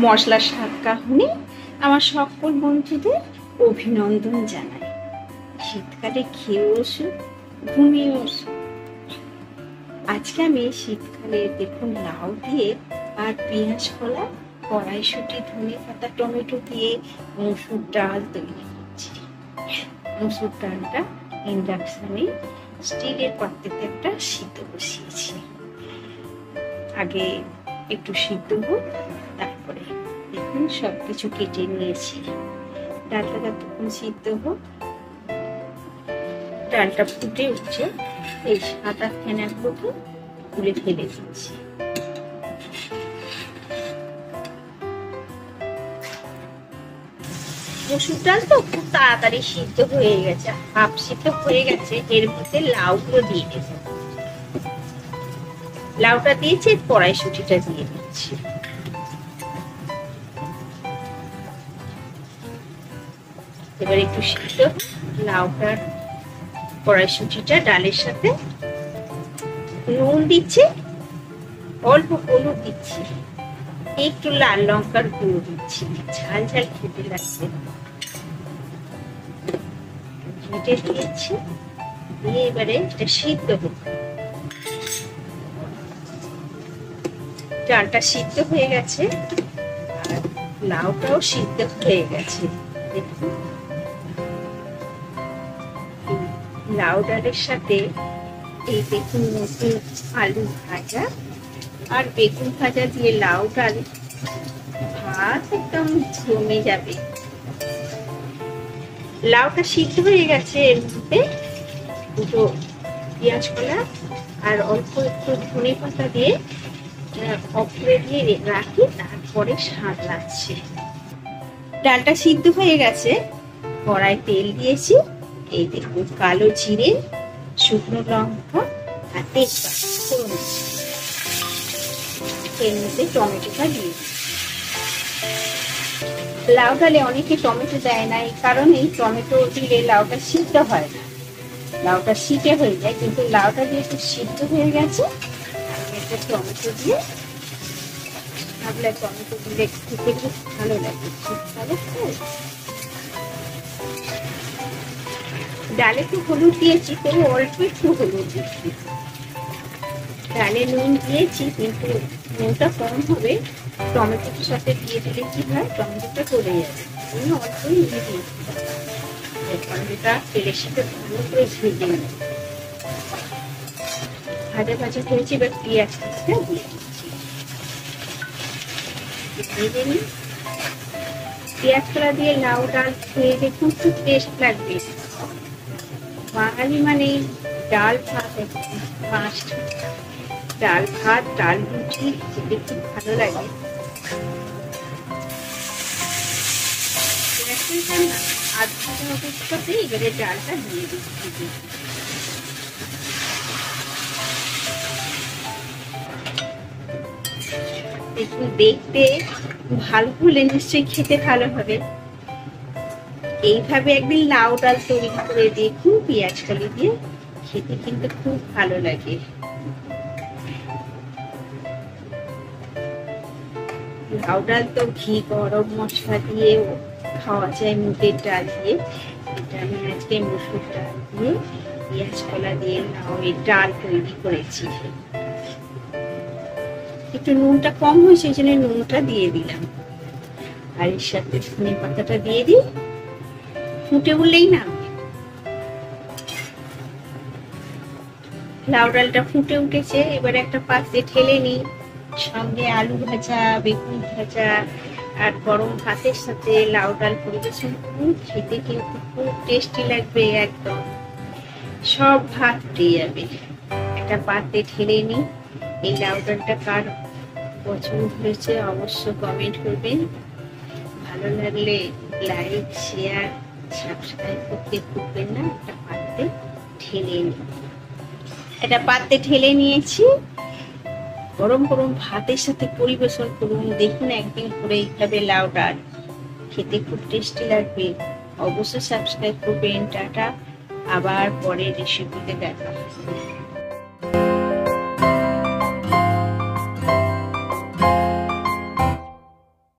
মশলা স্বাদ কাহনে আমার সকল বন্ধুদের অভিনন্দন জানাই। শীতকালে খেয়ে ওষুধ, ঘুমিয়ে ওষুধ। আজকে আমি শীতকালে দেখুন লাউ দিয়ে আর পেঁয়াজ কলা, কড়াইশুঁটি, ধনেপাতা, টমেটো দিয়ে মসুর ডাল তৈরি করছি। মসুর ডালটা ইন্ডাকশনে স্টিলের পাত্রেতে একটা সিদ্ধ বসিয়েছি। আগে একটু সিদ্ধ হোক, তারপরে দেখুন সবকিছু কেটে নিয়েছি। ডালটা তখন সিদ্ধ হোক, ডালটা ফুটে উঠছে, এই সাদা ফেনাগুলোকে তুলে ফেলে দিচ্ছি। মসুর ডাল তো খুব তাড়াতাড়ি সিদ্ধ হয়ে গেছে, হাফ সিদ্ধ হয়ে গেছে। এর মধ্যে লাউগুলো দিয়ে দেব। লাউটা দিয়েছি, কড়াইশুঁটিটা দিয়ে দিচ্ছি। এবার একটু সিদ্ধ লাউটার কড়াইশুঁটিটা ডালের সাথে নুন দিচ্ছি, অল্প হলুদ দিচ্ছি, একটু লাল লঙ্কার গুঁড়ো দিচ্ছি, ঝাল ঝাল খেতে লাগছে। ঘেঁটে দিয়েছি, দিয়ে এবারে এটা সিদ্ধ হোক। ডালটা সিদ্ধ হয়ে গেছে আর লাউটাও সিদ্ধ হয়ে গেছে। দেখুন লাউ ডালের সাথে এই দেখুন নতুন আলু ভাজা আর বেগুন ভাজা দিয়ে লাউ ডাল ভাত একদম জমে যাবে। লাউটা সিদ্ধ হয়ে গেছে, এর মধ্যে দুটো পেঁয়াজ কলা আর অল্প একটু ধনেপাতা দিয়ে অফ করে দিয়ে রাখি, তারপরে স্বাদ লাগছে। ডালটা সিদ্ধ হয়ে গেছে, কড়াই তেল দিয়েছি। এই দেখুন কালো জিরে, শুকনো লঙ্কা আর তেজপাতা ফোড়ন। এর মধ্যে টমেটোটা দিয়ে লাউ ডালে অনেকে টমেটো দেয় না, এই কারণে টমেটো দিলে লাউটা সিদ্ধ হয় না, লাউটা সিটে হয়ে যায়। কিন্তু লাউটা যেহেতু সিদ্ধ হয়ে গেছে, আমি একটা টমেটো দিয়ে ভাবলে টমেটো দিলে খেতে খুব ভালো লাগে। শীতকালে ডালে একটু হলুদ দিয়েছি, তবু অল্প একটু হলুদ দিচ্ছি। ডালে নুন দিয়েছি, কিন্তু নুনটা কম হবে। টমেটোর সাথে দিয়ে দিলে কি হয়, টমেটোটা গলে যাবে। আমি অল্পই নুন দিয়েছি। টমেটোটা তেলের সাথে ভালো করে ভেজে নেব। ভাজা ভাজা হয়েছে, এবার পেঁয়াজটা দিয়ে দিচ্ছি। ভেজে নিই। পেঁয়াজ কলা দিয়ে লাউ ডাল খেয়ে দেখুন খুব টেস্ট লাগবে। বাঙালি মানে ডাল ভাত মাস্ট। ডাল ভাত, ডাল রুটি খেতে খুব ভালো লাগে। আধ ঘন্টা অপেক্ষাতে এবারে ডালটা দিয়ে দিচ্ছি। দেখুন দেখতে ভালো হলে নিশ্চয়ই খেতে ভালো হবে। এইভাবে একদিন লাউ ডাল তৈরি করে দেখুন, পেঁয়াজ কলি দিয়ে, খেতে কিন্তু খুব ভালো লাগে। লাউ ডাল তো ঘি গরম মশলা দিয়েও খাওয়া যায়, মুগের ডাল দিয়ে। এটা আমি আজকে মসুর ডাল দিয়ে পেঁয়াজ কলা দিয়ে লাউ এর ডাল তৈরি করেছি। একটু নুনটা কম হয়েছে, এই জন্য নুনটা দিয়ে দিলাম। আর এর সাথে ধনে পাতাটা দিয়ে দিই, ফুটে উঠলেই নামবে। লাউ ডালটা ফুটে উঠেছে, এবার একটা পাত্রে ঢেলে নিই। সঙ্গে আলু ভাজা, বেগুন ভাজা আর গরম ভাতের সাথে লাউ ডাল পরিবেশন করুন। খেতে কিন্তু খুব টেস্টি লাগবে, একদম সব ভাত উঠে যাবে। একটা পাত্রে ঢেলে নিই। এই লাউ ডালটা কার পছন্দ হয়েছে অবশ্য কমেন্ট করবেন। ভালো লাগলে লাইক, শেয়ার, সাবস্ক্রাইব করতে ভুলবেন না। একটা পাত্রে ঢেলে নিই। একটা পাত্রে ঢেলে নিয়েছি, গরম গরম ভাতের সাথে পরিবেশন করুন। দেখুন একদিন করে এইভাবে লাউ ডাল খেতে খুব টেস্টি লাগবে। অবশ্যই সাবস্ক্রাইব করবেন। টাটা, আবার পরের রেসিপিতে দেখা হবে।